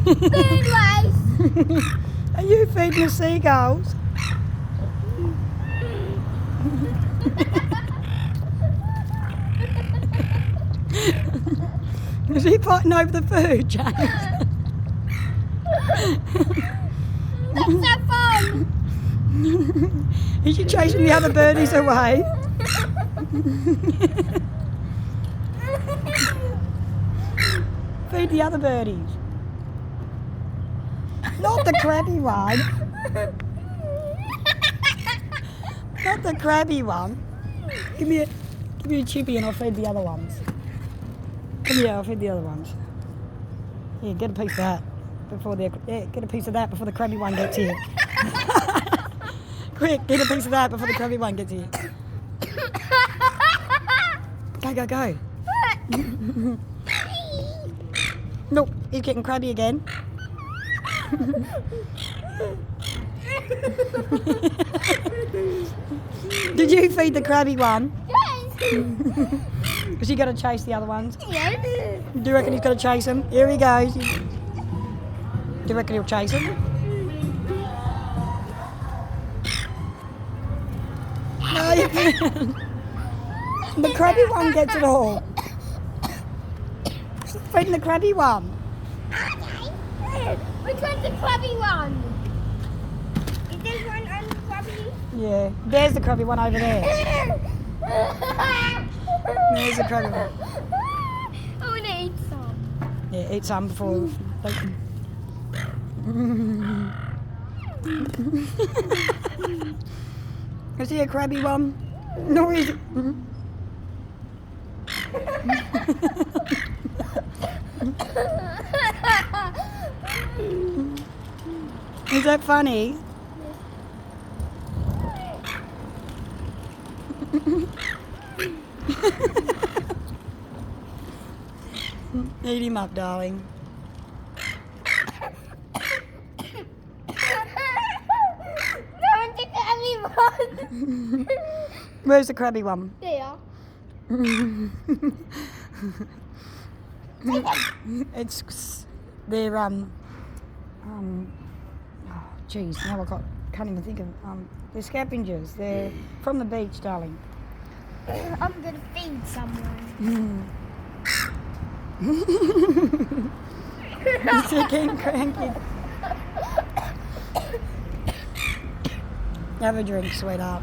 Food waste. Are you feeding the seagulls? Is he fighting over the food, James? That's so fun. Is he chasing the other birdies away? Feed the other birdies. Not the crabby one. Not the crabby one. Give me a chippy and I'll feed the other ones. Come here, I'll feed the other ones. Yeah, get a piece of that before get a piece of that before the crabby one gets here. Quick, get a piece of that before the crabby one gets here. Go, go, go. Look, he's getting crabby again. Did you feed the crabby one? Yes. Is he going to chase the other ones? Yes. Do you reckon he's going to chase them? Here he goes. Do you reckon he'll chase them? No, you can't. The crabby one gets it all. Feeding the crabby one. Which one's the crabby one? Is this one on the crabby? Yeah, there's the crabby one over there. There's the crabby one. I want to eat some. Yeah, eat some before. Is he a crabby one? No, he's. Is that funny? Eat him up, darling. Where's the crabby one? There. It's they're oh geez, now can't even think of they're scavengers. They're from the beach, darling. I'm gonna feed someone. He's getting cranky. Have a drink, sweetheart.